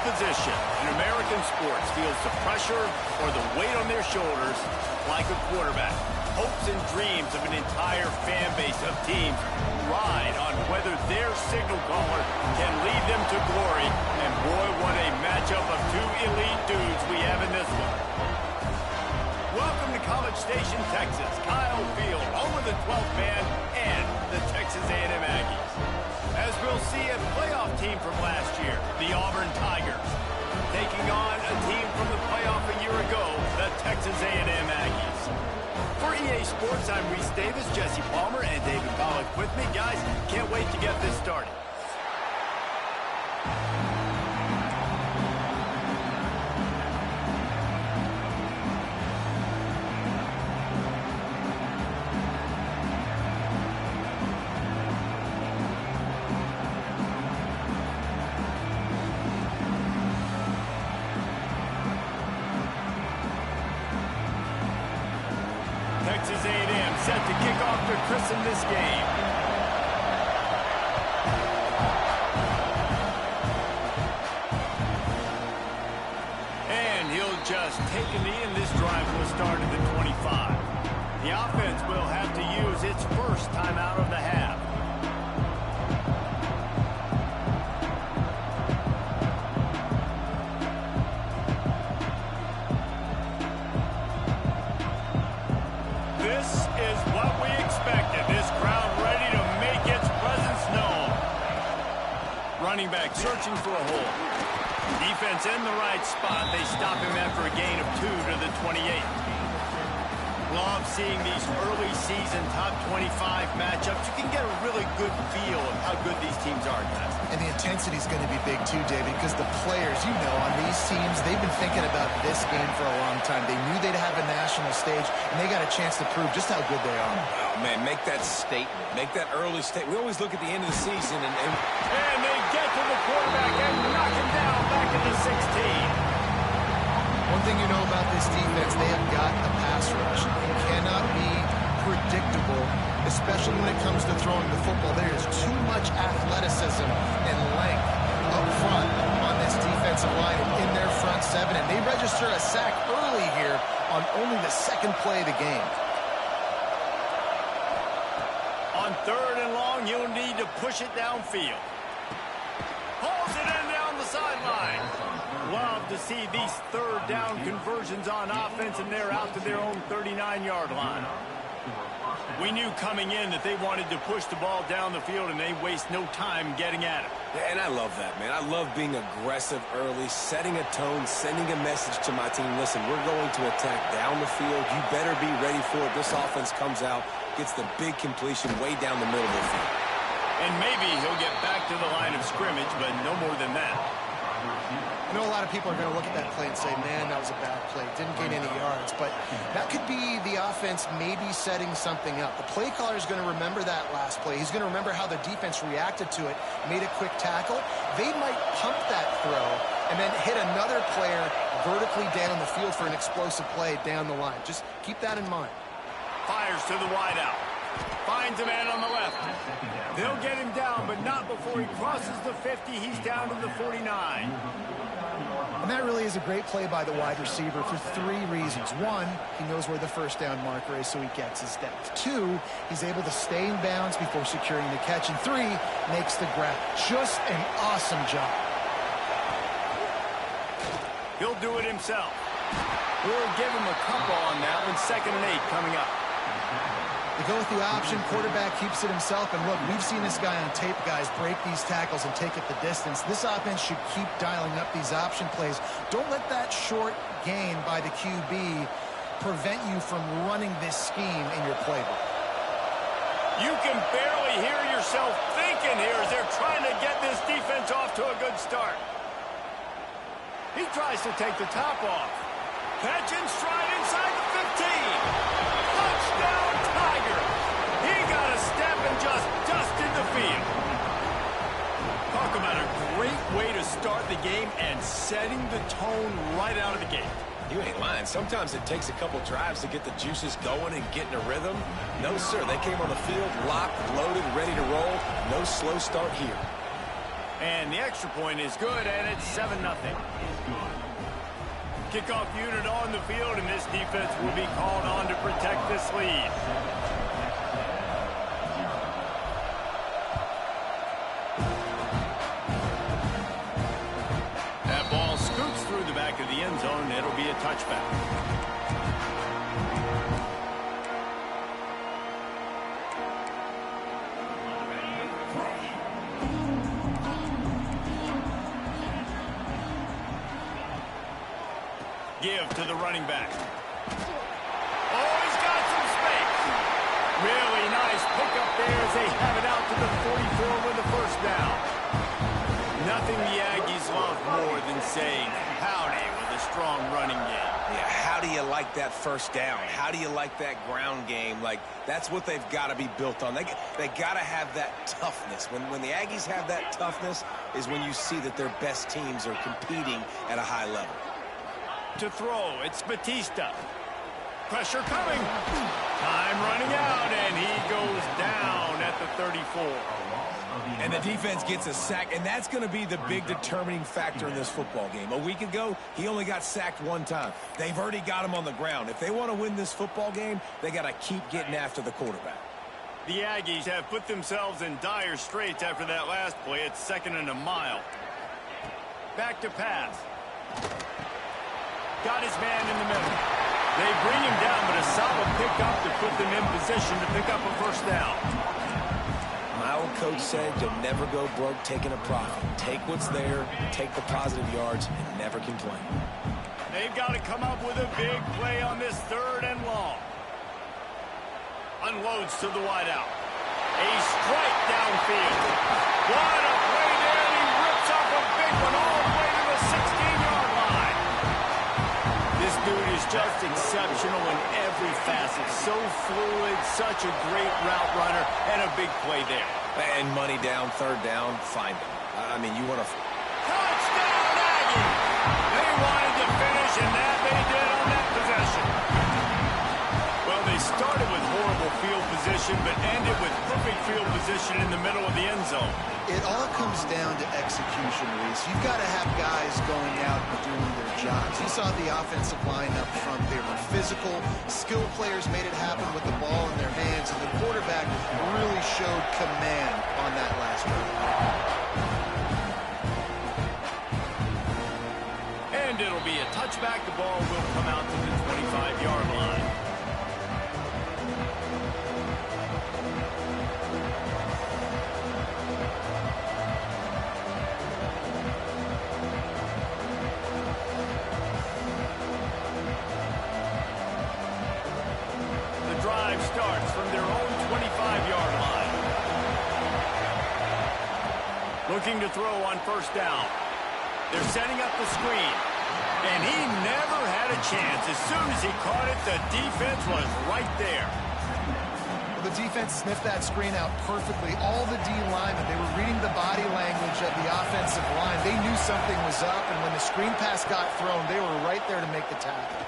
position in American sports feels the pressure or the weight on their shoulders like a quarterback. Hopes and dreams of an entire fan base of teams ride on whether their signal caller can lead them to glory. And boy, what a matchup of two elite dudes we have in this one. Welcome to College Station, Texas. Kyle Field, home of the 12th man and the Texas A&M Aggies. As we'll see, a playoff team from last year, the Auburn Tigers, taking on a team from the playoff a year ago, the Texas A&M Aggies. For EA Sports, I'm Reese Davis, Jesse Palmer, and David Pollack with me. Guys, can't wait to get this started. Texas A&M set to kick off to christen this game. And he'll just take a knee, and this drive will start at the 25. The offense will have to use its first timeout of the half. This is what we expected. This crowd ready to make its presence known. Running back searching for a hole. Defense in the right spot. They stop him after a gain of 2 to the 28. Love seeing these early season top 25 matchups. You can get a really good feel of how good these teams are, guys. And the intensity is going to be big too, David, because the players, you know, on these teams, they've been thinking about this game for a long time. They knew they'd have a national stage, and they got a chance to prove just how good they are. Oh, man, make that statement. Make that early statement. We always look at the end of the season, and they get to the quarterback and knock him down back at the 16. One thing you know about this defense, they have got a pass rush. It cannot be predictable, especially when it comes to throwing the football. There is too much athleticism and length up front on this defensive line and in their front seven, and they register a sack early here on only the second play of the game. On 3rd and long, you'll need to push it downfield. Pulls it in down the sideline. Love to see these 3rd down conversions on offense, and they're out to their own 39-yard line. We knew coming in that they wanted to push the ball down the field, and they waste no time getting at it. Yeah, and I love that, man. I love being aggressive early, setting a tone, sending a message to my team. Listen, we're going to attack down the field. You better be ready for it. This offense comes out, gets the big completion way down the middle of the field. And maybe he'll get back to the line of scrimmage, but no more than that. I know a lot of people are going to look at that play and say, man, that was a bad play. Didn't gain any yards. But that could be the offense maybe setting something up. The play caller is going to remember that last play. He's going to remember how the defense reacted to it, made a quick tackle. They might pump that throw and then hit another player vertically down the field for an explosive play down the line. Just keep that in mind. Fires to the wideout. Finds a man on the left. They'll get him down, but not before he crosses the 50. He's down to the 49. And that really is a great play by the wide receiver for 3 reasons. 1, he knows where the first down marker is, so he gets his depth. 2, he's able to stay in bounds before securing the catch. And 3, makes the grab. Just an awesome job. He'll do it himself. We'll give him a couple on that one. 2nd and 8 coming up. They go with the option. Quarterback keeps it himself. And look, we've seen this guy on tape, guys, break these tackles and take it the distance. This offense should keep dialing up these option plays. Don't let that short gain by the QB prevent you from running this scheme in your playbook. You can barely hear yourself thinking here as they're trying to get this defense off to a good start. He tries to take the top off. Catch and stride inside the 15. Touchdown, Tiger. He got a step and just dusted the field. Talk about a great way to start the game and setting the tone right out of the gate. You ain't lying. Sometimes it takes a couple drives to get the juices going and get in a rhythm. No, sir. They came on the field locked, loaded, ready to roll. No slow start here. And the extra point is good, and it's 7-0. Kickoff unit on the field, and this defense will be called on to protect this lead. That ball scoots through the back of the end zone. It'll be a touchback. Give to the running back. Oh, he's got some space. Really nice pickup there as they have it out to the 44 with the first down. Nothing the Aggies love more than saying howdy with a strong running game. Yeah, how do you like that first down? How do you like that ground game? Like, that's what they've got to be built on. They got to have that toughness. When the Aggies have that toughness is when you see that their best teams are competing at a high level. To throw, it's Batista. Pressure coming. Time running out, and he goes down at the 34. And the defense gets a sack, and that's going to be the big determining factor in this football game. A week ago, he only got sacked one time. They've already got him on the ground. If they want to win this football game, they got to keep getting after the quarterback. The Aggies have put themselves in dire straits after that last play. It's 2nd and a mile. Back to pass. Got his man in the middle. They bring him down, but a solid pickup to put them in position to pick up a first down. My old coach said you'll never go broke taking a profit. Take what's there, take the positive yards, and never complain. They've got to come up with a big play on this 3rd and long. Unloads to the wideout. A strike downfield. What a play there, and he rips off a big one all the way to the 16-yard line. This dude is just exceptional in every facet. So fluid, such a great route runner, and a big play there. And money down, 3rd down, find him. I mean, you want to... Touchdown, Aggie! They wanted to finish, and that they did on that possession. Well, they started with horrible field position, but ended with perfect field position in the middle of the end zone. It all comes down to execution, Reese. You've got to have guys going out and doing their jobs. You saw the offensive line up front. They were physical. Skilled players made it happen with the ball in their hands, and the quarterback really showed command on that last one. And it'll be a touchback. The ball will come out to the 25-yard line. Starts from their own 25-yard line. Looking to throw on first down. They're setting up the screen. And he never had a chance. As soon as he caught it, the defense was right there. Well, the defense sniffed that screen out perfectly. All the D linemen, they were reading the body language of the offensive line. They knew something was up, and when the screen pass got thrown, they were right there to make the tackle.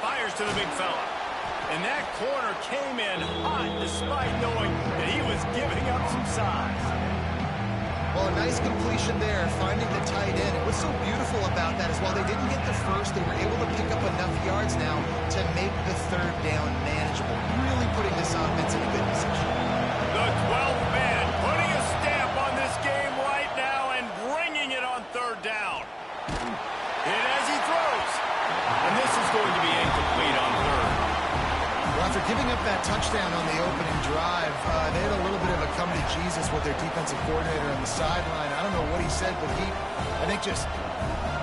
Fires to the big fella. And that corner came in hot despite knowing that he was giving up some size. Well, a nice completion there, finding the tight end. And what's so beautiful about that is while they didn't get the first, they were able to pick up enough yards now to make the 3rd down manageable. Really putting this offense in a good position. The 12th man putting a stamp on this game right now and bringing it on 3rd down. And as he throws. And this is going to be incomplete on 3rd. Well, after giving up that touchdown on the opening drive, they had a little bit of a come to Jesus with their defensive coordinator on the sideline. I don't know what he said, but he, I think, just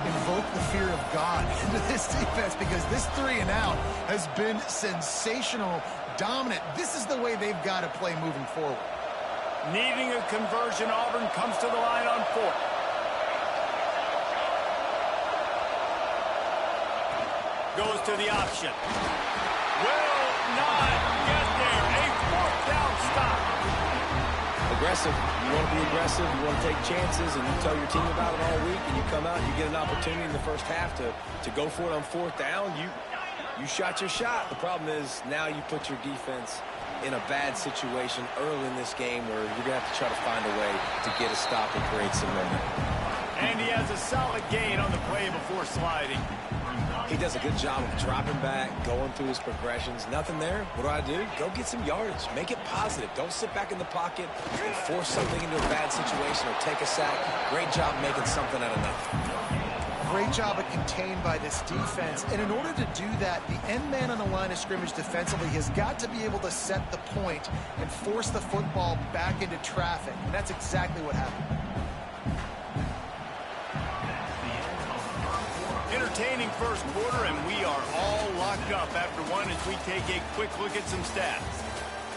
invoked the fear of God into this defense because this 3 and out has been sensational, dominant. This is the way they've got to play moving forward. Needing a conversion, Auburn comes to the line on 4th. Goes to the option. Will not get there. A 4th down stop. Aggressive. You want to be aggressive. You want to take chances, and you tell your team about it all week, and you come out and you get an opportunity in the first half to go for it on 4th down. You shot your shot. The problem is now you put your defense in a bad situation early in this game where you're going to have to try to find a way to get a stop and create some momentum. And he has a solid gain on the play before sliding. He does a good job of dropping back, going through his progressions. Nothing there. What do? Go get some yardage. Make it positive. Don't sit back in the pocket and force something into a bad situation or take a sack. Great job making something out of nothing. Great job at contained by this defense. And in order to do that, the end man on the line of scrimmage defensively has got to be able to set the point and force the football back into traffic. And that's exactly what happened. Entertaining first quarter, and we are all locked up after one as we take a quick look at some stats.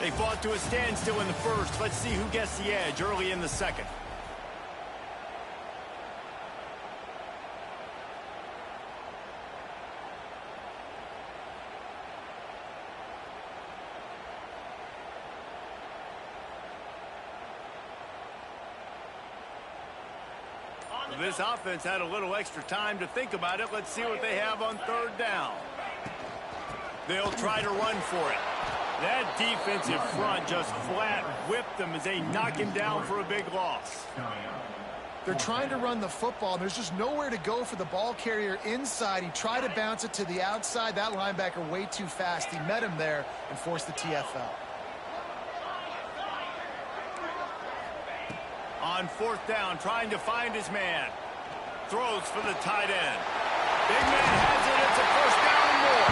They fought to a standstill in the first. Let's see who gets the edge early in the second. This offense had a little extra time to think about it. Let's see what they have on third down. They'll try to run for it. That defensive front just flat whipped them as they knock him down for a big loss. They're trying to run the football. There's just nowhere to go for the ball carrier inside. He tried to bounce it to the outside. That linebacker way too fast. He met him there and forced the TFL. On fourth down, trying to find his man. Throws for the tight end. Big man has it. It's a first down and more.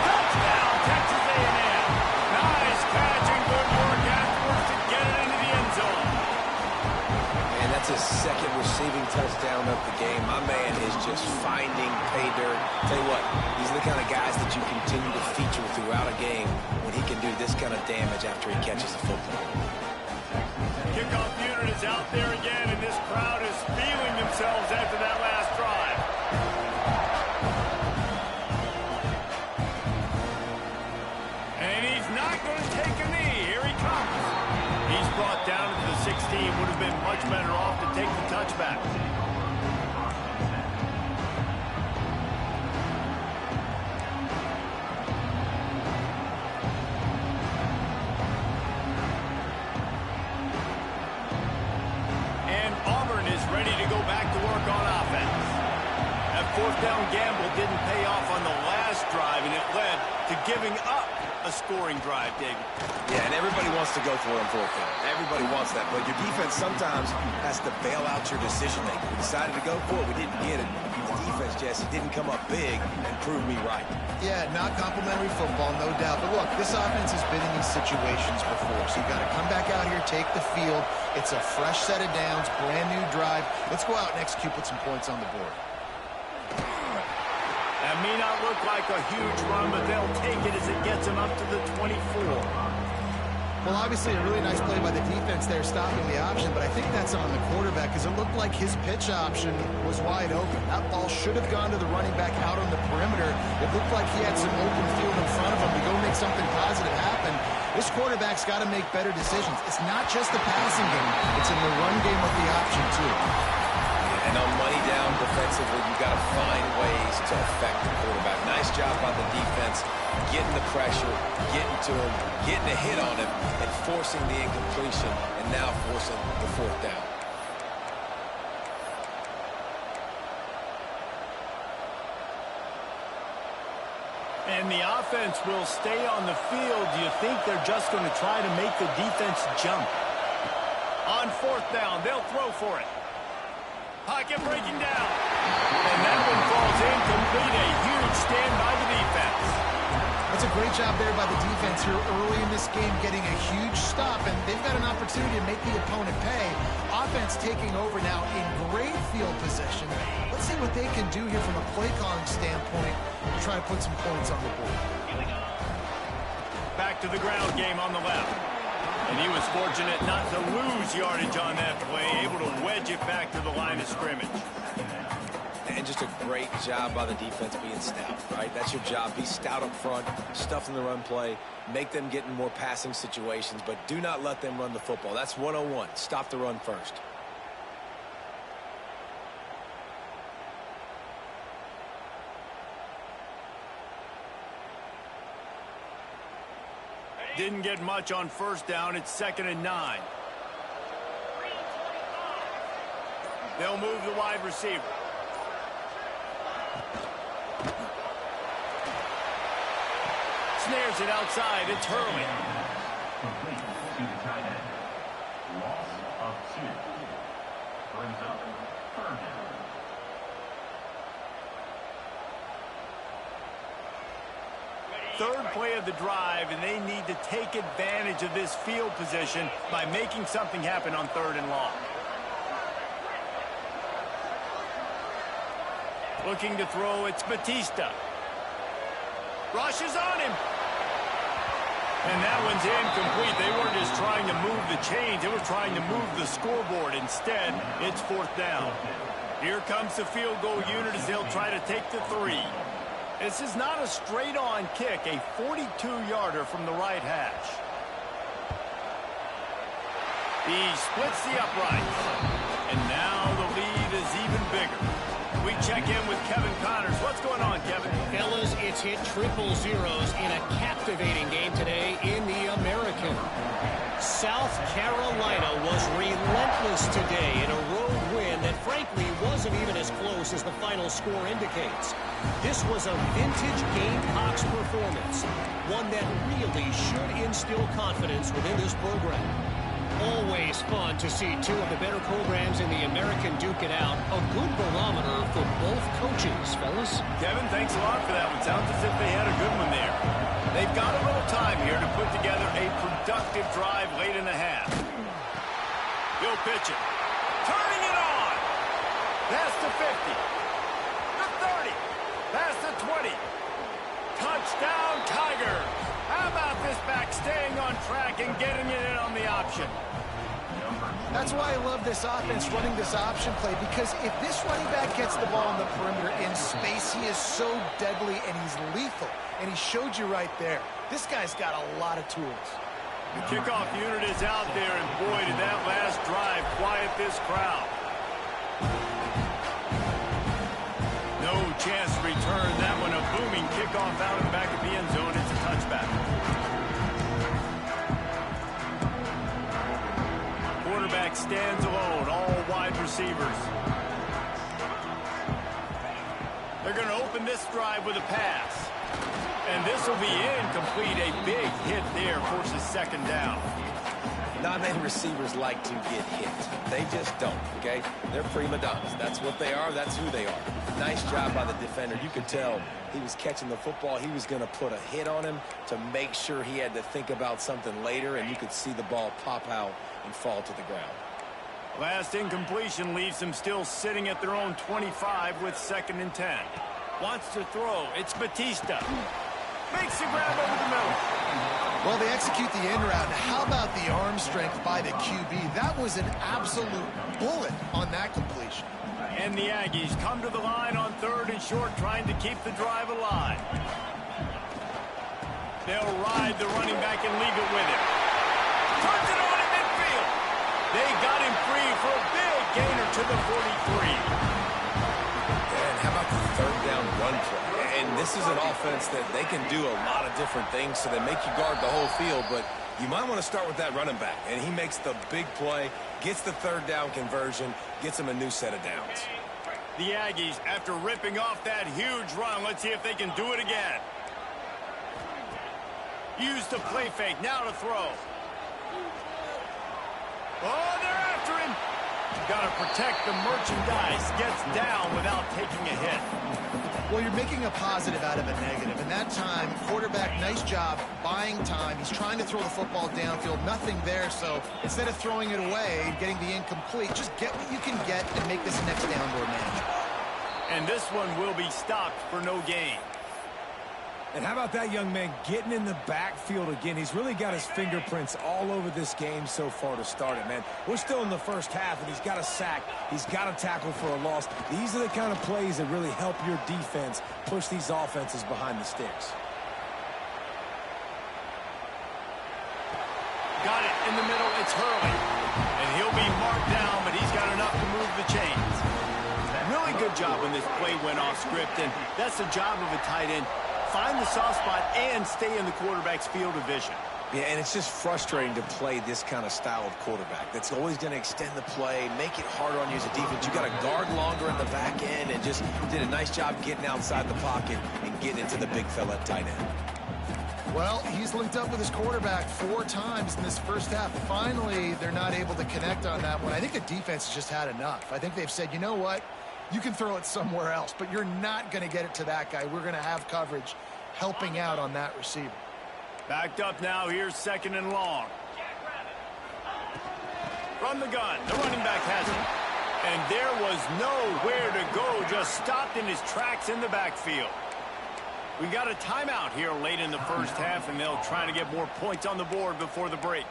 Touchdown, Texas A&M. Nice catch and good work afterwards to get it into the end zone. And that's his second receiving touchdown of the game. My man is just finding pay dirt. Tell you what, these are the kind of guys that you continue to feature throughout a game when he can do this kind of damage after he catches the football. Kickoff unit is out there again, and this crowd is feeling themselves after that last drive. And he's not going to take a knee. Here he comes. He's brought down to the 16. Would have been much better off to take the touchback. Ready to go back to work on offense. That fourth down gamble didn't pay off on the last drive, and it led to giving up a scoring drive, David. Yeah, and everybody wants to go for it on fourth down. Everybody wants that, but your defense sometimes has to bail out your decision-making. We decided to go for it. We didn't get it. The defense, Jesse, didn't come up big and prove me right. Yeah, not complimentary football, no doubt. But look, this offense has been in these situations before, so you got to come back out here, take the field. It's a fresh set of downs, brand new drive. Let's go out and execute, put some points on the board. That may not look like a huge run, but they'll take it as it gets them up to the 24. Well, obviously a really nice play by the defense there stopping the option, but I think that's on the quarterback because it looked like his pitch option was wide open. That ball should have gone to the running back out on the perimeter. It looked like he had some open field in front of him to go make something positive happen. This quarterback's got to make better decisions. It's not just the passing game. It's in the run game with the option, too. And on money down defensively, you've got to find ways to affect the quarterback. Nice job by the defense, getting the pressure, getting to him, getting a hit on him, and forcing the incompletion, and now forcing the fourth down. And the offense will stay on the field. Do you think they're just going to try to make the defense jump? On fourth down, they'll throw for it. Pocket breaking down. And that one falls incomplete. A huge stand by the defense. That's a great job there by the defense here early in this game, getting a huge stop, and they've got an opportunity to make the opponent pay. Offense taking over now in great field position. Let's see what they can do here from a play calling standpoint to try to put some points on the board. Back to the ground game on the left. And he was fortunate not to lose yardage on that play, able to wedge it back to the line of scrimmage. And just a great job by the defense being stout, right? That's your job. Be stout up front, stuff in the run play, make them get in more passing situations, but do not let them run the football. That's 101. Stop the run first. Didn't get much on first down. It's 2nd and 9. They'll move the wide receiver. Snares it outside. It's Hurley. Loss of 2. Brings up 3rd down. Third play of the drive, and they need to take advantage of this field position by making something happen on 3rd and long. Looking to throw, it's Batista. Rushes on him. And that one's incomplete. They weren't just trying to move the chains. They were trying to move the scoreboard. Instead, it's 4th down. Here comes the field goal unit as they'll try to take the 3. This is not a straight-on kick, a 42-yarder from the right hash. He splits the uprights. And now the lead is even bigger. We check in with Kevin Connors. What's going on, Kevin? Fellas, it's hit triple zeros in a captivating game today in the American. South Carolina was relentless today in a road win that frankly wasn't even as close as the final score indicates. This was a vintage Gamecocks performance, one that really should instill confidence within this program. Always fun to see two of the better programs in the American duke it out. A good barometer for both coaches, fellas. Kevin, thanks a lot for that one. Sounds as if they had a good one there. They've got a little time here to put together a productive drive late in the half. He'll pitch it. Turning it on. Past the 50. The 30. Past the 20. Touchdown, Tigers. How about this back staying on track and getting it in on the option? That's why I love this offense running this option play, because if this running back gets the ball on the perimeter in space, he is so deadly and he's lethal. And he showed you right there. This guy's got a lot of tools. The kickoff unit is out there, and boy, did that last drive quiet this crowd. No chance to return that one. A booming kickoff out of the back of the end zone. It's a touchback. Quarterback stands alone, all wide receivers. They're going to open this drive with a pass. And this will be incomplete. A big hit there forces 2nd down. Not many receivers like to get hit. They just don't, okay? They're prima donnas. That's what they are. That's who they are. Nice job by the defender. You could tell he was catching the football. He was going to put a hit on him to make sure he had to think about something later, and you could see the ball pop out and fall to the ground. Last incompletion leaves them still sitting at their own 25 with 2nd and 10. Wants to throw. It's Batista. Makes the grab over the middle. Well, they execute the end route. How about the arm strength by the QB? That was an absolute bullet on that completion. And the Aggies come to the line on 3rd and short, trying to keep the drive alive. They'll ride the running back and leave it with him. Turns it on in midfield. They got him free for a big gainer to the 43. And how about the 3rd down run play? And this is an offense that they can do a lot of different things, so they make you guard the whole field, but you might want to start with that running back. And he makes the big play, gets the 3rd down conversion, gets him a new set of downs. The Aggies, after ripping off that huge run, let's see if they can do it again. Use the play fake, now to throw. Oh, they're after him. Got to protect the merchandise. Gets down without taking a hit. Well, you're making a positive out of a negative. And that time, quarterback, nice job buying time. He's trying to throw the football downfield. Nothing there. So instead of throwing it away and getting the incomplete, just get what you can get and make this next down more manageable. And this one will be stopped for no gain. And how about that young man getting in the backfield again? He's really got his fingerprints all over this game so far to start it, man. We're still in the first half, and he's got a sack. He's got a tackle for a loss. These are the kind of plays that really help your defense push these offenses behind the sticks. Got it in the middle. It's Hurley. And he'll be marked down, but he's got enough to move the chains. Really good job when this play went off script, and that's the job of a tight end. Find the soft spot and stay in the quarterback's field of vision. Yeah, and it's just frustrating to play this kind of style of quarterback. That's always going to extend the play, make it harder on you as a defense. You got to guard longer in the back end, and just did a nice job getting outside the pocket and getting into the big fella at tight end. Well, he's linked up with his quarterback 4 times in this first half. Finally, they're not able to connect on that one. I think the defense has just had enough. I think they've said, you know what? You can throw it somewhere else, but you're not going to get it to that guy. We're going to have coverage helping out on that receiver. Backed up now. Here's 2nd and long. From the gun. The running back has it. And there was nowhere to go. Just stopped in his tracks in the backfield. We got a timeout here late in the first half, and they'll try to get more points on the board before the break.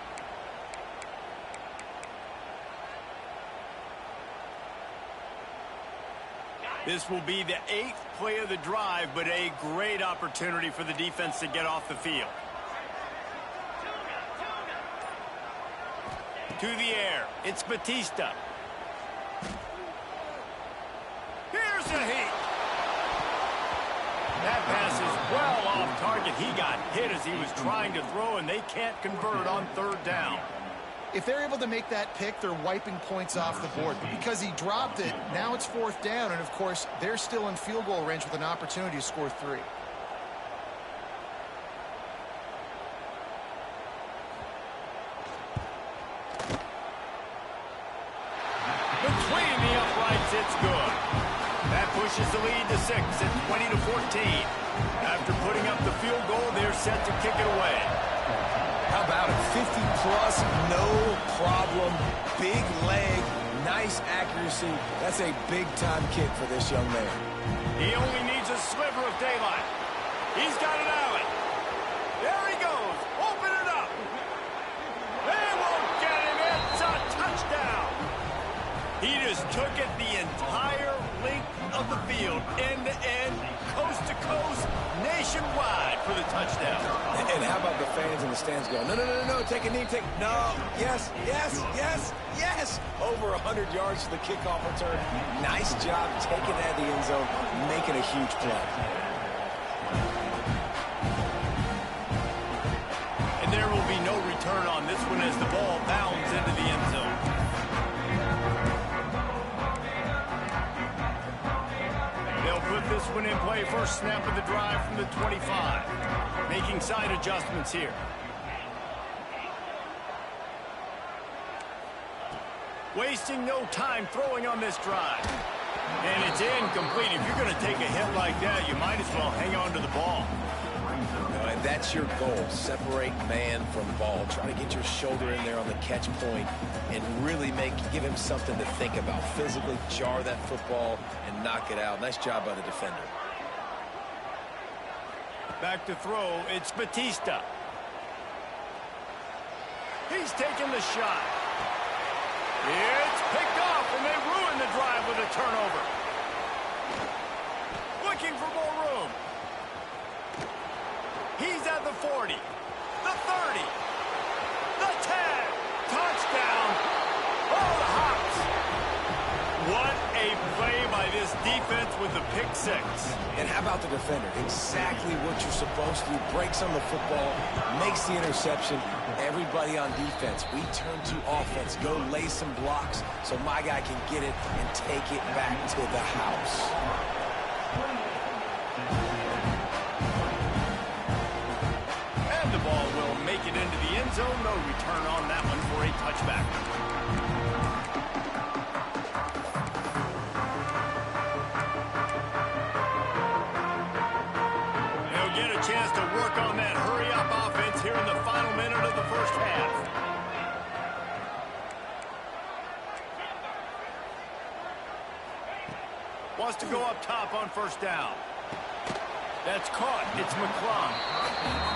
This will be the 8th play of the drive, but a great opportunity for the defense to get off the field. To the air. It's Batista. Here's a heat. That pass is well off target. He got hit as he was trying to throw, and they can't convert on 3rd down. If they're able to make that pick, they're wiping points off the board. But because he dropped it, now it's 4th down, and of course, they're still in field goal range with an opportunity to score 3. Between the uprights, it's good. That pushes the lead to 6 at 20-14. After putting up the field goal, they're set to kick it away. How about it? 50-plus, no problem. Big leg, nice accuracy. That's a big-time kick for this young man. He only needs a sliver of daylight. He's got an alley. There he goes. Open it up. They won't get him. It's a touchdown. He just took it the entire length of the field, end-to-end, coast-to-coast, nationwide for the touchdown. And how about the fans in the stands going, no, take a knee, no, yes, yes, yes, yes. Over 100 yards to the kickoff return. Nice job taking that to the end zone, making a huge play. And there will be no return on this one as the ball bounds into the end zone. They'll put this one in play. First snap of the drive from the 25. Making side adjustments here. Wasting no time throwing on this drive. And it's incomplete. If you're going to take a hit like that, you might as well hang on to the ball. And that's your goal. Separate man from ball. Try to get your shoulder in there on the catch point and really give him something to think about. Physically jar that football and knock it out. Nice job by the defender. Back to throw. It's Batista. He's taking the shot. It's picked off, and they ruin the drive with a turnover. Looking for more room. He's at the 40, the 30, the 10. Touchdown. Oh, the hops. What a play by this defense with the pick 6. And how about the defender? Exactly what you're supposed to do. Breaks on the football, makes the interception. Everybody on defense, we turn to offense. Go lay some blocks so my guy can get it and take it back to the house. And the ball will make it into the end zone. No return on that one for a touchback. They'll get a chance to work on that hurry-up offense here in the final minute of the first half. Wants to go up top on first down. That's caught. It's McClung.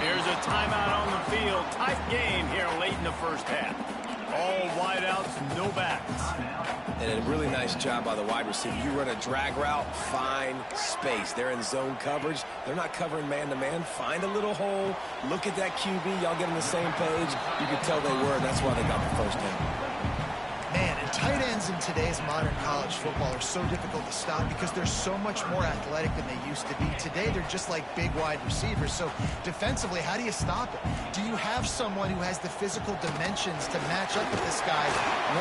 Here's a timeout on the field. Tight game here late in the first half. All wideouts, no backs. And a really nice job by the wide receiver. You run a drag route, find space. They're in zone coverage. They're not covering man-to-man. Find a little hole. Look at that QB. Y'all get on the same page. You could tell they were, and that's why they got the first down. Man, in tight Tight ends in today's modern college football are so difficult to stop because they're so much more athletic than they used to be. Today, they're just like big wide receivers. So defensively, how do you stop it? Do you have someone who has the physical dimensions to match up with this guy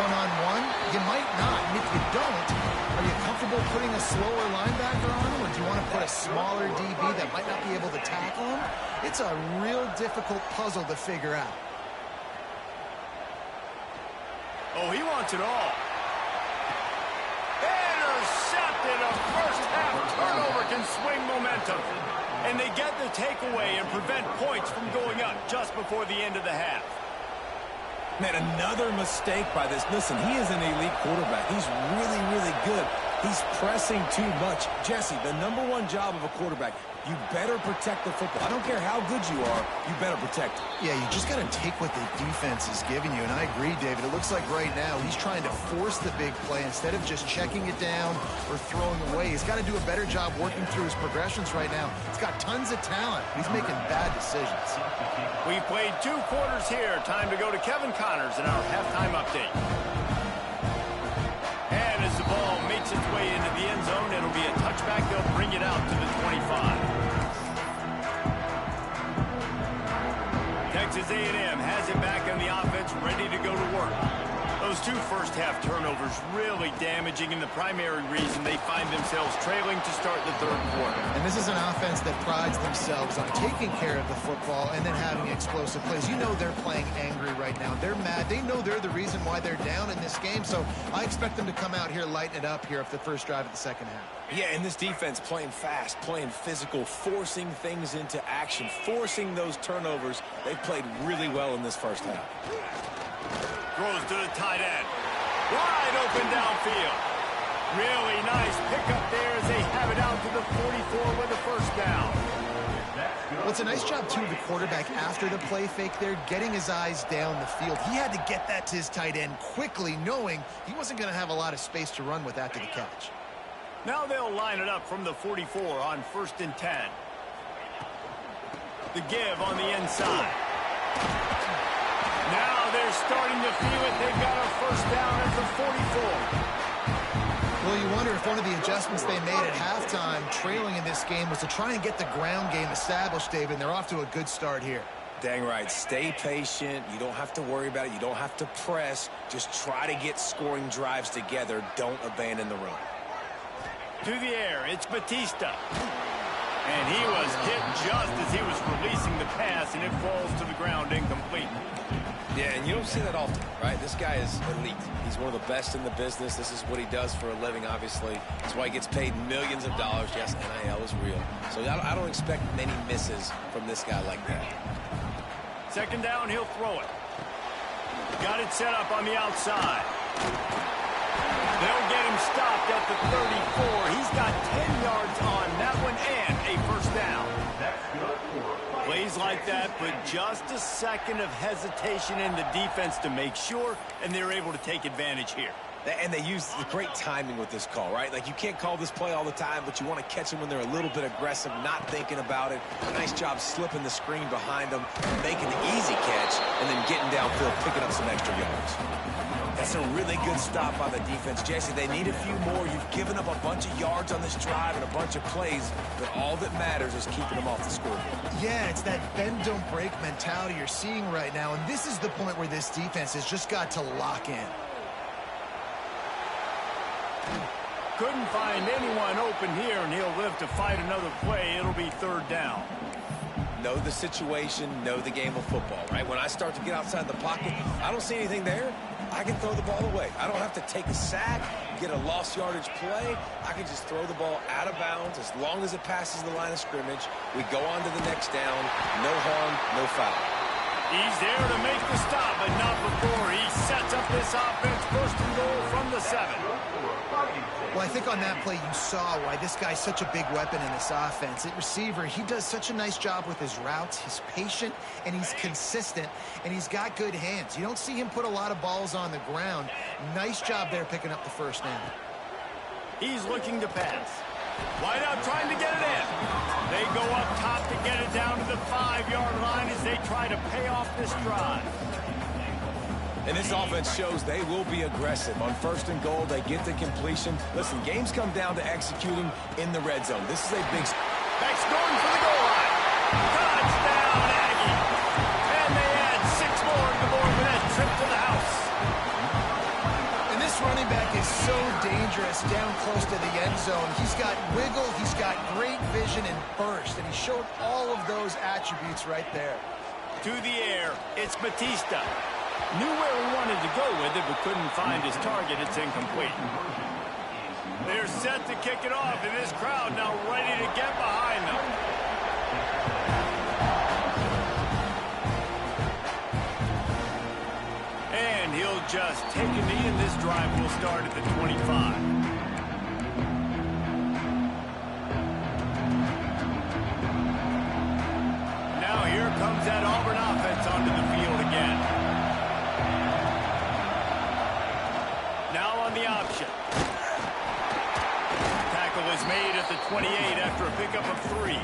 one-on-one? You might not. And if you don't, are you comfortable putting a slower linebacker on him, or do you want to put a smaller DB that might not be able to tackle him? It's a real difficult puzzle to figure out. Oh, he wants it all. Intercepted. A first-half turnover can swing momentum. And they get the takeaway and prevent points from going up just before the end of the half. Man, another mistake by this. Listen, he is an elite quarterback. He's really, really good. He's pressing too much. Jesse, the #1 job of a quarterback, you better protect the football. I don't care how good you are, you better protect it. Yeah, you just got to take what the defense is giving you. And I agree, David. It looks like right now he's trying to force the big play instead of just checking it down or throwing away. He's got to do a better job working through his progressions right now. He's got tons of talent. He's making bad decisions. We played 2 quarters here. Time to go to Kevin Connors in our halftime update. And as the ball makes its way into the end zone, it'll be a touchback. They'll bring it out to the 25. Texas A&M has it back on the offense, ready to go to work. Those 2 first-half turnovers really damaging, and the primary reason they find themselves trailing to start the 3rd quarter. And this is an offense that prides themselves on taking care of the football and then having explosive plays. You know they're playing angry right now. They're mad. They know they're the reason why they're down in this game, so I expect them to come out here, lighten it up here after the first drive of the second half. Yeah, and this defense playing fast, playing physical, forcing things into action, forcing those turnovers. They've played really well in this first half. Throws to the tight end. Wide open downfield. Really nice pickup there as they have it out to the 44 with a first down. Well, it's a nice job, too, the quarterback after the play fake there, getting his eyes down the field. He had to get that to his tight end quickly, knowing he wasn't going to have a lot of space to run with after the catch. Now they'll line it up from the 44 on 1st and 10. The give on the inside. Now they're starting to feel it. They've got a first down at the 44. Well, you wonder if one of the adjustments they made at halftime, trailing in this game, was to try and get the ground game established, David, and they're off to a good start here. Dang right. Stay patient. You don't have to worry about it. You don't have to press. Just try to get scoring drives together. Don't abandon the run. To the air, it's Batista. And he was hit just as he was releasing the pass, and it falls to the ground incomplete. Yeah, and you don't see that often, right? This guy is elite. He's one of the best in the business. This is what he does for a living, obviously. That's why he gets paid millions of dollars. Yes, NIL is real. So I don't expect many misses from this guy like that. 2nd down, he'll throw it. Got it set up on the outside. They'll get him stopped at the 34. He's got 10 yards on that one and a first down. Plays like that, but just a second of hesitation in the defense to make sure, and they're able to take advantage here. And they use the great timing with this call, right? Like, you can't call this play all the time, but you want to catch them when they're a little bit aggressive, not thinking about it. Nice job slipping the screen behind them, making the easy catch, and then getting downfield, picking up some extra yards. That's a really good stop by the defense. Jesse, they need a few more. You've given up a bunch of yards on this drive and a bunch of plays, but all that matters is keeping them off the scoreboard. Yeah, it's that bend, don't break mentality you're seeing right now, and this is the point where this defense has just got to lock in. Couldn't find anyone open here, and he'll live to fight another play. It'll be 3rd down. Know the situation, know the game of football, right? When I start to get outside the pocket, I don't see anything there. I can throw the ball away. I don't have to take a sack, get a lost yardage play. I can just throw the ball out of bounds as long as it passes the line of scrimmage. We go on to the next down. No harm, no foul. He's there to make the stop, but not before he sets up this offense. 1st and goal from the 7. Well, I think on that play you saw why this guy's such a big weapon in this offense. At receiver, he does such a nice job with his routes. He's patient, and he's consistent, and he's got good hands. You don't see him put a lot of balls on the ground. Nice job there picking up the first down. He's looking to pass. Wide out trying to get it in. They go up top to get it down to the 5-yard line as they try to pay off this drive. And this offense shows they will be aggressive. On 1st and goal, they get the completion. Listen, games come down to executing in the red zone. This is a big... Back's going for the goal line. Touchdown, Aggie. And they add 6 more to the board for that trip to the house. And this running back is so dangerous down close to the end zone. He's got wiggle, he's got great vision and burst, and he showed all of those attributes right there. To the air, it's Batista. Knew where he wanted to go with it, but couldn't find his target. It's incomplete. They're set to kick it off, and this crowd now ready to get behind them. And he'll just take a knee, and this drive will start at the 25. Now here comes that Auburn offense onto the field again. Now on the option. Tackle is made at the 28 after a pickup of 3.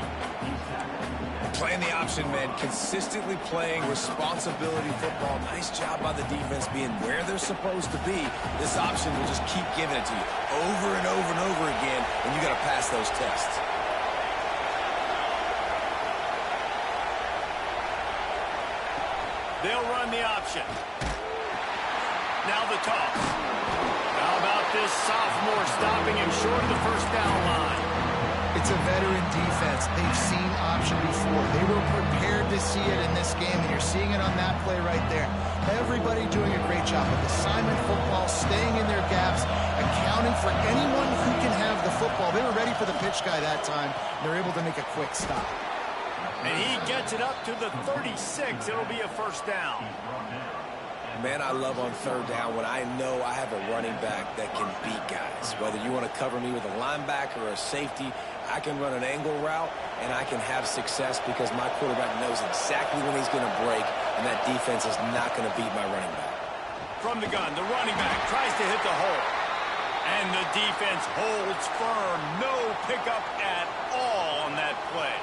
Playing the option, man. Consistently playing responsibility football. Nice job by the defense being where they're supposed to be. This option will just keep giving it to you over and over and over again, and you got to pass those tests. They'll run the option. Now the toss. How about this sophomore stopping him short of the first down line? It's a veteran defense. They've seen option before. They were prepared to see it in this game, and you're seeing it on that play right there. Everybody doing a great job of assignment football, staying in their gaps, accounting for anyone who can have the football. They were ready for the pitch guy that time. They're able to make a quick stop. And he gets it up to the 36. It'll be a first down. Man, I love on 3rd down when I know I have a running back that can beat guys. Whether you want to cover me with a linebacker or a safety, I can run an angle route, and I can have success because my quarterback knows exactly when he's going to break, and that defense is not going to beat my running back. From the gun, the running back tries to hit the hole. And the defense holds firm. No pickup at all on that play.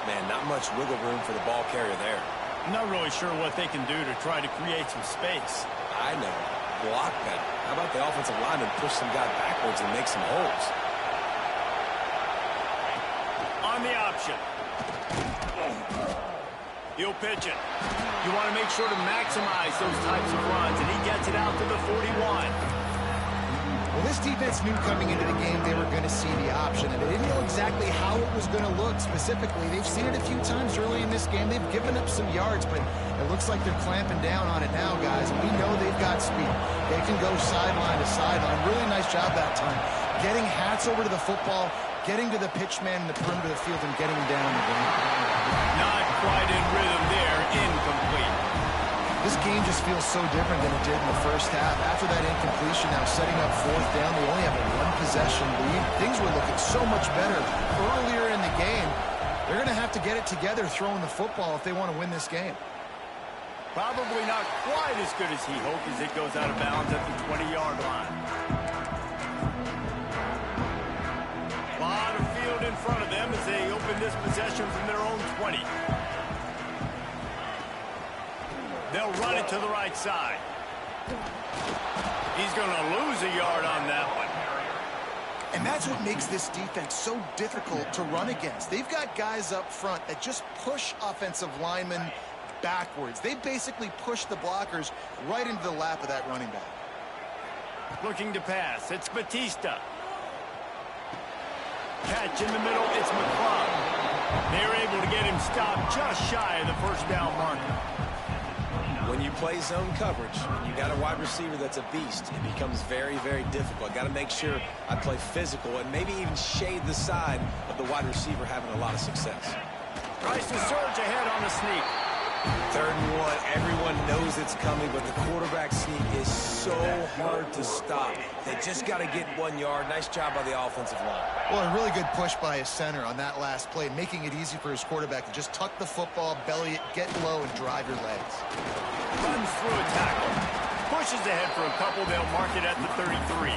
Man, not much wiggle room for the ball carrier there. I'm not really sure what they can do to try to create some space. I know. Block better. How about the offensive lineman push some guy backwards and make some holes? On the option. He'll pitch it. You want to make sure to maximize those types of runs, and he gets it out to the 41. Well, this defense knew coming into the game they were going to see the option, and they didn't know exactly how it was going to look specifically. They've seen it a few times early in this game. They've given up some yards, but it looks like they're clamping down on it now, guys. And we know they've got speed. They can go sideline to sideline. Really nice job that time. Getting hats over to the football, getting to the pitch man in the perimeter of the field, and getting him down the game. Not quite in rhythm there. Incomplete. This game just feels so different than it did in the first half. After that incompletion, now setting up 4th down, they only have a 1-possession lead. Things were looking so much better earlier in the game. They're going to have to get it together throwing the football if they want to win this game. Probably not quite as good as he hoped as it goes out of bounds at the 20-yard line. A lot of field in front of them as they open this possession from their own 20. They'll run it to the right side. He's going to lose a yard on that one. And that's what makes this defense so difficult to run against. They've got guys up front that just push offensive linemen backwards. They basically push the blockers right into the lap of that running back. Looking to pass. It's Batista. Catch in the middle. It's McClung. They're able to get him stopped just shy of the first down marker. When you play zone coverage, you got a wide receiver that's a beast. It becomes very, very difficult. Got to make sure I play physical and maybe even shade the side of the wide receiver having a lot of success. Tries to surge ahead on the sneak. 3rd and 1. Everyone knows it's coming, but the quarterback sneak is so hard to stop. They just got to get 1 yard. Nice job by the offensive line. Well, a really good push by his center on that last play, making it easy for his quarterback to just tuck the football, belly it, get low, and drive your legs. Runs through a tackle. Pushes ahead for a couple. They'll mark it at the 33.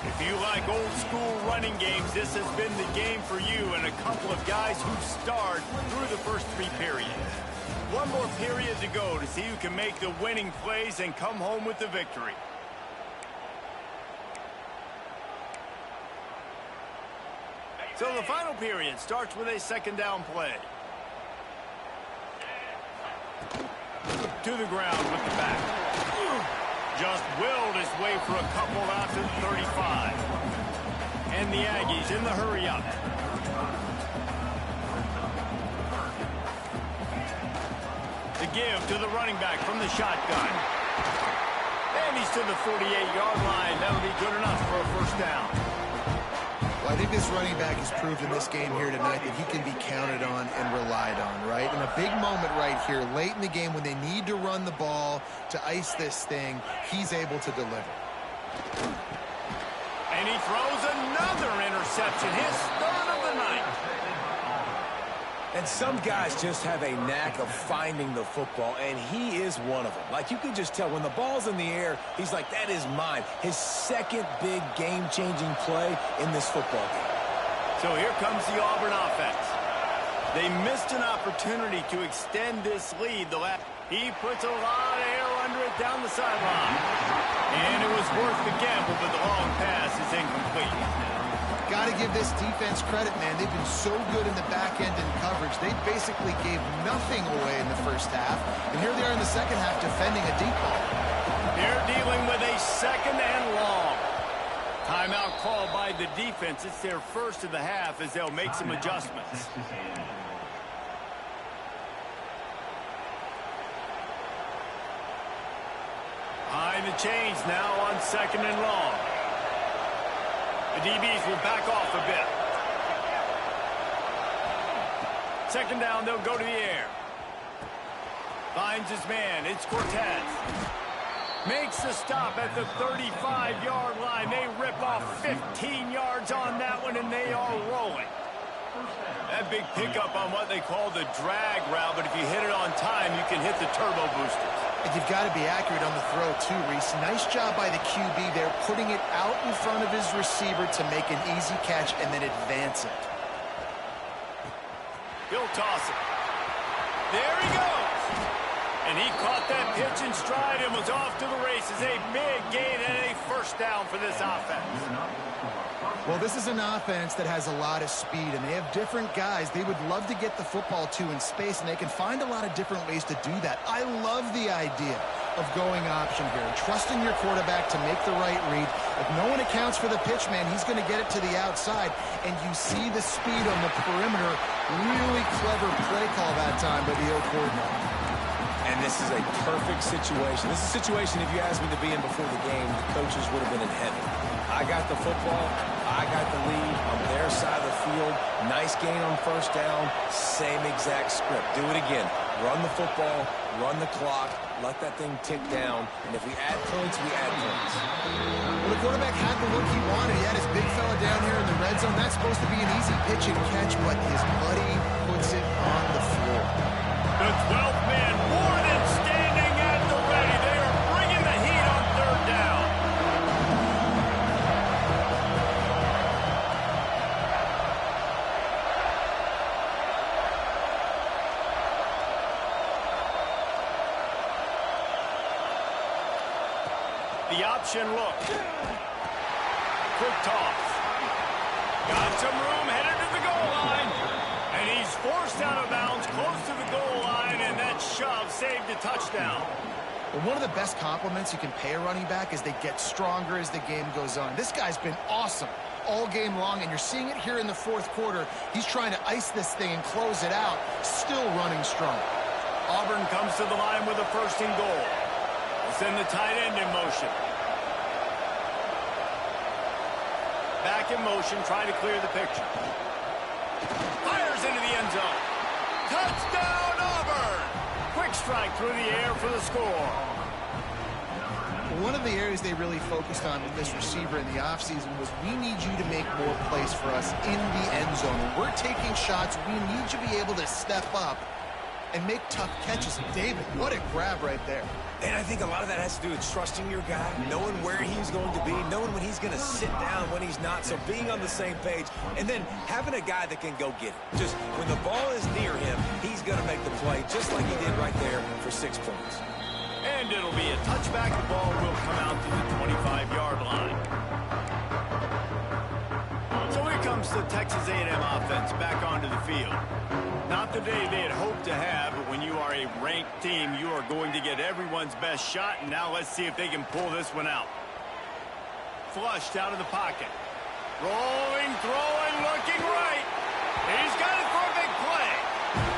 If you like like old-school running games, this has been the game for you and a couple of guys who've starred through the first 3 periods. One more period to go to see who can make the winning plays and come home with the victory. So the final period starts with a second down play. To the ground with the back. Just willed his way for a couple out to the 35. And the Aggies in the hurry up. The give to the running back from the shotgun. And he's to the 48-yard line. That'll be good enough for a first down. Well, I think this running back has proved in this game here tonight that he can be counted on and relied on, right? In a big moment right here, late in the game when they need to run the ball to ice this thing, he's able to deliver. And he throws another interception, his third of the night. And some guys just have a knack of finding the football, and he is one of them. Like, you can just tell when the ball's in the air, he's like, that is mine. His second big game-changing play in this football game. So here comes the Auburn offense. They missed an opportunity to extend this lead. He puts a lot of air under it down the sideline. And it was worth the gamble, but the long pass is incomplete. Got to give this defense credit, man. They've been so good in the back end in coverage. They basically gave nothing away in the first half. And here they are in the second half defending a deep ball. They're dealing with a second and long. Timeout called by the defense. It's their first of the half as they'll make some adjustments. Behind the chains now on second and long. The DBs will back off a bit. Second down, they'll go to the air. Finds his man. It's Cortez. Makes the stop at the 35-yard line. They rip off 15 yards on that one, and they are rolling. That big pickup on what they call the drag route, but if you hit it on time, you can hit the turbo boosters. And you've got to be accurate on the throw, too, Reese. Nice job by the QB there, putting it out in front of his receiver to make an easy catch and then advance it. He'll toss it. There he goes. And he caught that pitch in stride and was off to the races. A big gain and a first down for this offense. Well, this is an offense that has a lot of speed, and they have different guys they would love to get the football to in space, and they can find a lot of different ways to do that. I love the idea of going option here, trusting your quarterback to make the right read. If no one accounts for the pitch, man, he's going to get it to the outside, and you see the speed on the perimeter. Really clever play call that time by the O coordinator. And this is a perfect situation. This is a situation, if you asked me to be in before the game, the coaches would have been in heaven. I got the football. I got the lead on their side of the field. Nice gain on first down. Same exact script. Do it again. Run the football. Run the clock. Let that thing tick down. And if we add points, we add points. Well, the quarterback had the look he wanted. He had his big fella down here in the red zone. That's supposed to be an easy pitch and catch, but his buddy puts it on the floor. The 12th man more than standing at the ready. They are bringing the heat on third down. The option look. Quick toss. Got some room, headed to the goal line. And he's forced out of bounds, close to the goal line, and that shove saved a touchdown. Well, one of the best compliments you can pay a running back is they get stronger as the game goes on. This guy's been awesome all game long, and you're seeing it here in the fourth quarter. He's trying to ice this thing and close it out, still running strong. Auburn comes to the line with a first and goal. We'll send the tight end in motion. Back in motion, trying to clear the picture. Fires into the end zone. Touchdown, Auburn! Quick strike through the air for the score. One of the areas they really focused on with this receiver in the offseason was, we need you to make more plays for us in the end zone. When we're taking shots, we need you to be able to step up and make tough catches. David, what a grab right there. And I think a lot of that has to do with trusting your guy, knowing where he's going to be, knowing when he's going to sit down, when he's not, so being on the same page, and then having a guy that can go get it. Just when the ball is near him, he's going to make the play, just like he did right there for 6 points. And it'll be a touchback. The ball will come out to the 25-yard line. So here comes the Texas A&M offense back onto the field. Not the day they had hoped to have, but when you are a ranked team, you are going to get everyone's best shot, and now let's see if they can pull this one out. Flushed out of the pocket. Rolling, throwing, looking right. He's got it for a big play.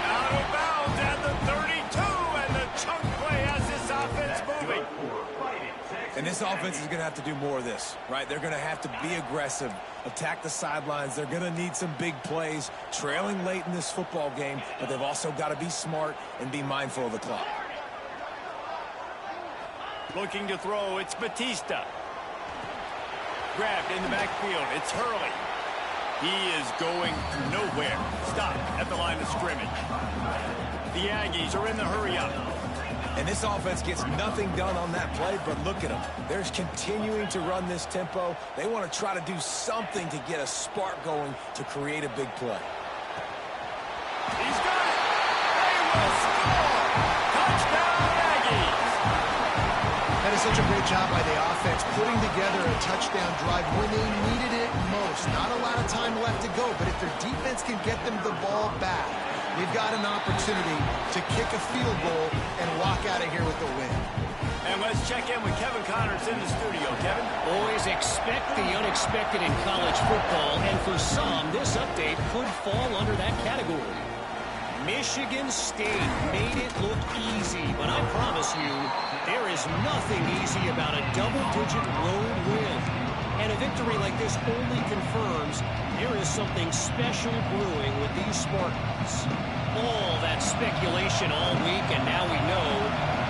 Out of bounds at the 32, and the chunk play has this offense moving. And this offense is going to have to do more of this, right? They're going to have to be aggressive, attack the sidelines. They're going to need some big plays, trailing late in this football game, but they've also got to be smart and be mindful of the clock. Looking to throw, it's Batista. Grabbed in the backfield, it's Hurley. He is going nowhere. Stop at the line of scrimmage. The Aggies are in the hurry-up. And this offense gets nothing done on that play, but look at them. They're continuing to run this tempo. They want to try to do something to get a spark going to create a big play. He's got it. They will score. Touchdown, Aggies. That is such a great job by the offense, putting together a touchdown drive when they needed it most. Not a lot of time left to go, but if their defense can get them the ball back, they've got an opportunity to kick a field goal and walk out of here with the win. And let's check in with Kevin Connors in the studio. Kevin? Always expect the unexpected in college football, and for some, this update could fall under that category. Michigan State made it look easy, but I promise you, there is nothing easy about a double-digit road win. And a victory like this only confirms there is something special brewing with these Spartans. All that speculation all week, and now we know.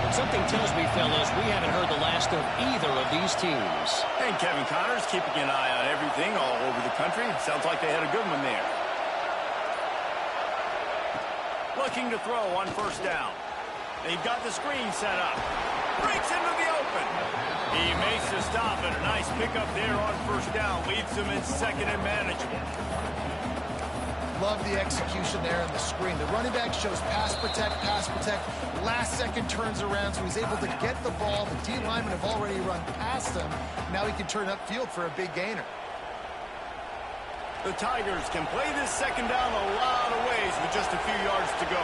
But something tells me, fellas, we haven't heard the last of either of these teams. And Kevin Connors keeping an eye on everything all over the country. Sounds like they had a good one there. Looking to throw on first down. They've got the screen set up. Breaks into the open. He makes the stop, and a nice pickup there on first down. Leaves them in second and manageable. Love the execution there on the screen. The running back shows pass protect, last second turns around, so he's able to get the ball. The D linemen have already run past him. Now he can turn upfield for a big gainer. The Tigers can play this second down a lot of ways with just a few yards to go.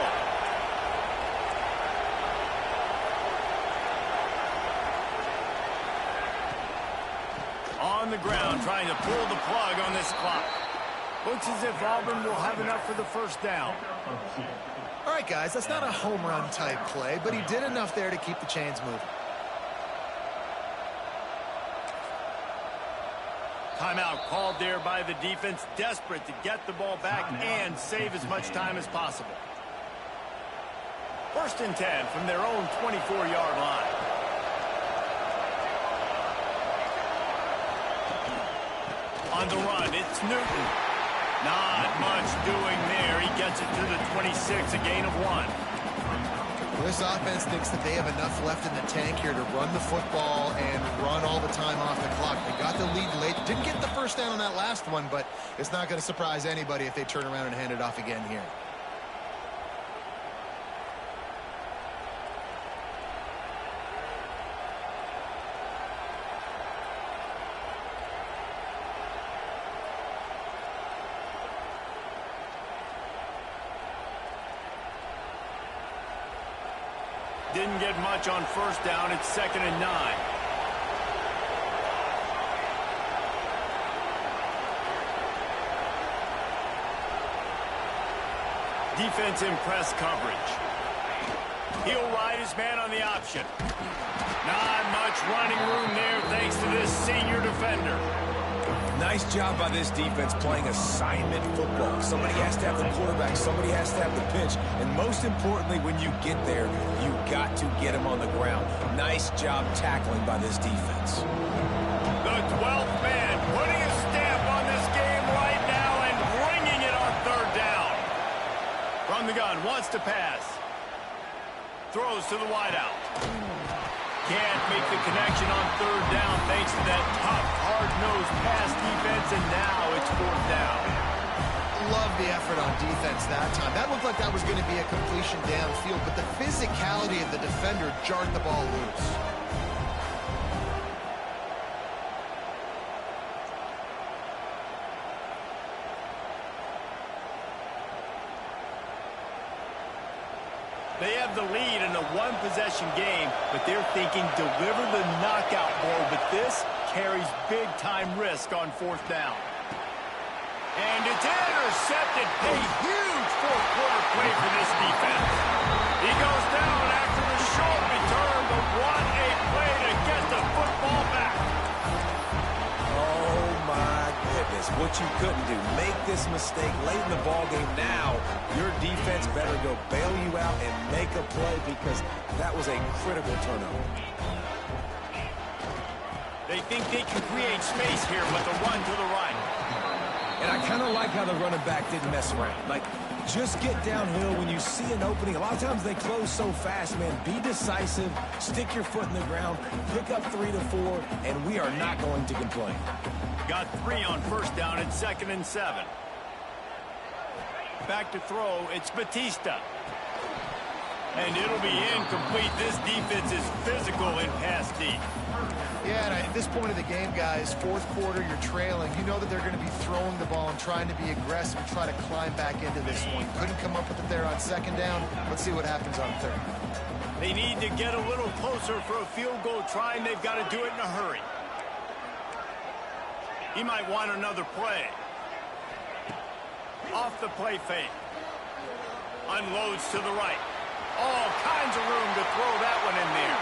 On the ground, trying to pull the plug on this clock. Looks as if Auburn will have enough for the first down. All right, guys, that's not a home run type play, but he did enough there to keep the chains moving. Timeout called there by the defense, desperate to get the ball back and save as much time as possible. First and 10 from their own 24-yard line. On the run, it's Newton. Not much doing there. He gets it to the 26, a gain of 1. This offense thinks that they have enough left in the tank here to run the football and run all the time off the clock. They got the lead late. Didn't get the first down on that last one, but it's not going to surprise anybody if they turn around and hand it off again here. Didn't get much on first down. It's second and 9. Defense in press coverage. He'll ride his man on the option. Not much running room there thanks to this senior defender. Nice job by this defense playing assignment football. Somebody has to have the quarterback. Somebody has to have the pitch. And most importantly, when you get there, you got to get him on the ground. Nice job tackling by this defense. The 12th man putting a stamp on this game right now and bringing it on third down. From the gun, wants to pass. throws to the wideout. Can't make the connection on third down thanks to that tough, hard-nosed pass defense, and now it's fourth down. Love the effort on defense that time. That looked like that was going to be a completion downfield, but the physicality of the defender jarred the ball loose. They have the lead in a one-possession game, but they're thinking deliver the knockout ball, but this carries big-time risk on fourth down. And it's intercepted. A huge fourth-quarter play for this defense. He goes down after the short return, but what a play to get the football back. Oh, my goodness. What you couldn't do. Make this mistake late in the ballgame. Now, your defense better go bail you out and make a play because that was a critical turnover. They think they can create space here with a run to the right. And I kind of like how the running back didn't mess around. Like, just get downhill when you see an opening. A lot of times they close so fast, man. Be decisive, stick your foot in the ground, pick up 3 to 4, and we are not going to complain. Got 3 on first down and 2nd and 7. Back to throw, it's Batista. And it'll be incomplete. This defense is physical in pass deep. Yeah, and at this point of the game, guys, fourth quarter, you're trailing. You know that they're going to be throwing the ball and trying to be aggressive and try to climb back into this one. Couldn't come up with it there on second down. Let's see what happens on third. They need to get a little closer for a field goal try, and they've got to do it in a hurry. He might want another play. Off the play fake. Unloads to the right. All kinds of room to throw that one in there.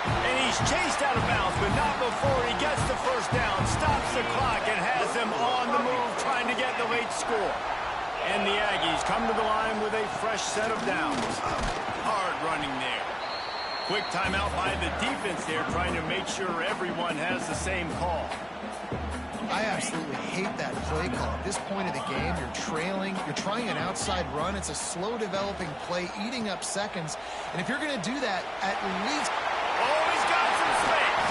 And he's chased out of bounds, but not before he gets the first down, stops the clock, and has them on the move trying to get the late score. And the Aggies come to the line with a fresh set of downs. Hard running there. Quick timeout by the defense there, trying to make sure everyone has the same call. I absolutely hate that play call. At this point of the game, you're trailing, you're trying an outside run. It's a slow developing play, eating up seconds. And if you're going to do that, at least... Oh, he's got some space.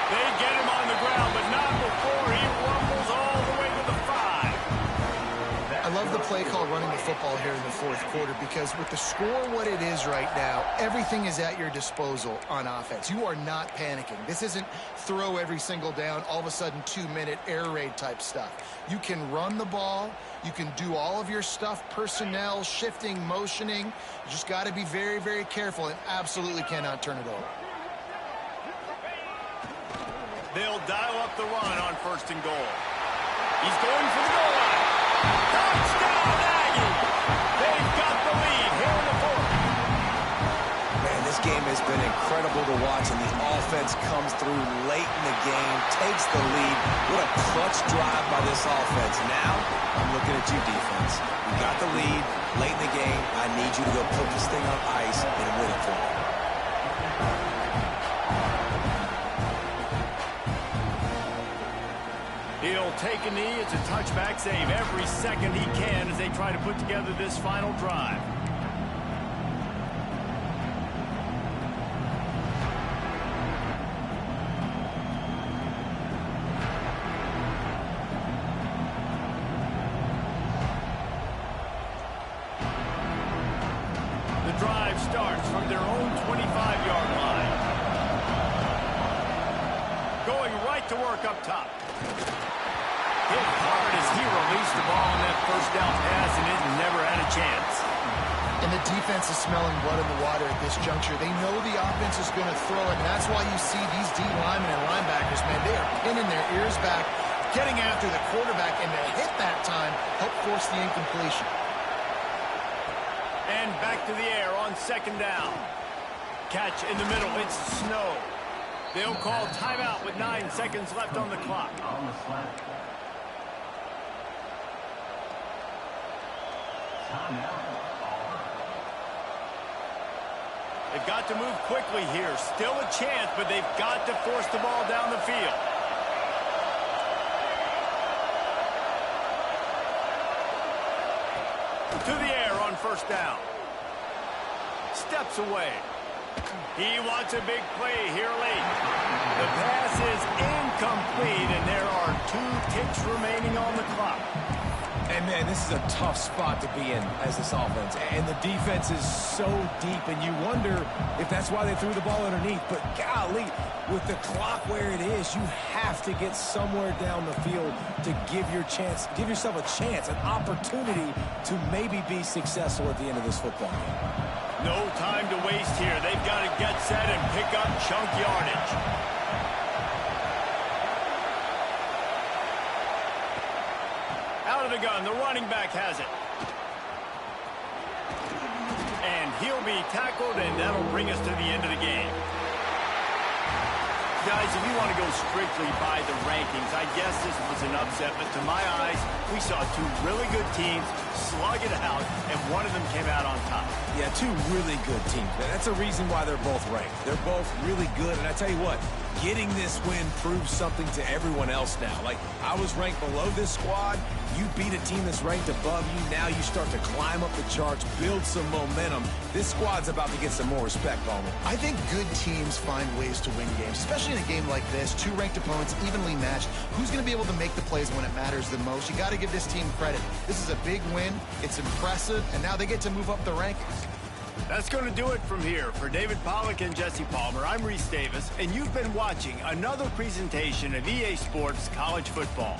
They get him on the ground, but not before he rumbles all the way to the 5. I love the play call running the football here in the fourth quarter because with the score what it is right now, everything is at your disposal on offense. You are not panicking. This isn't throw every single down, all of a sudden 2-minute air raid type stuff. You can run the ball. You can do all of your stuff, personnel, shifting, motioning. You just got to be very, very careful and absolutely cannot turn it over. They'll dial up the run on 1st and goal. He's going for the goal line. Touchdown, Aggie! They've got the lead here in the 4th. Man, this game has been incredible to watch, and the offense comes through late in the game, takes the lead. What a clutch drive by this offense. Now, I'm looking at you, defense. You got the lead late in the game. I need you to go put this thing on ice and win it for me. He'll take a knee. It's a touchback save every second he can as they try to put together this final drive. The drive starts from their own 25-yard line. Going right to work up top. Hit hard as he released the ball on that first down pass, and it never had a chance. And the defense is smelling blood in the water at this juncture. They know the offense is going to throw it, and that's why you see these D linemen and linebackers, man, they are pinning their ears back, getting after the quarterback, and to hit that time, help force the incompletion. And back to the air on 2nd down. Catch in the middle, it's Snow. They'll call timeout with 9 seconds left on the clock. On the slant. Timeout, Auburn. They've got to move quickly here. Still a chance, but they've got to force the ball down the field. To the air on 1st down. Steps away. He wants a big play here late. The pass is incomplete, and there are 2 ticks remaining on the clock. And, man, this is a tough spot to be in as this offense. And the defense is so deep, and you wonder if that's why they threw the ball underneath. But, golly, with the clock where it is, you have to get somewhere down the field to give yourself a chance, an opportunity to maybe be successful at the end of this football game. No time to waste here. They've got to get set and pick up chunk yardage. Out of the gun, the running back has it. And he'll be tackled, and that'll bring us to the end of the game. Guys, if you want to go strictly by the rankings, I guess this was an upset, but to my eyes, we saw 2 really good teams slug it out, and one of them came out on top. Yeah, 2 really good teams. Man, that's a reason why they're both ranked. They're both really good, and I tell you what, getting this win proves something to everyone else now. Like, I was ranked below this squad. You beat a team that's ranked above you. Now you start to climb up the charts, build some momentum. This squad's about to get some more respect, Bowman. I think good teams find ways to win games, especially in a game like this. 2 ranked opponents, evenly matched. Who's going to be able to make the plays when it matters the most? You got to give this team credit. This is a big win. It's impressive, and now they get to move up the rankings. That's going to do it from here. For David Pollack and Jesse Palmer, I'm Reese Davis, and you've been watching another presentation of EA Sports College Football.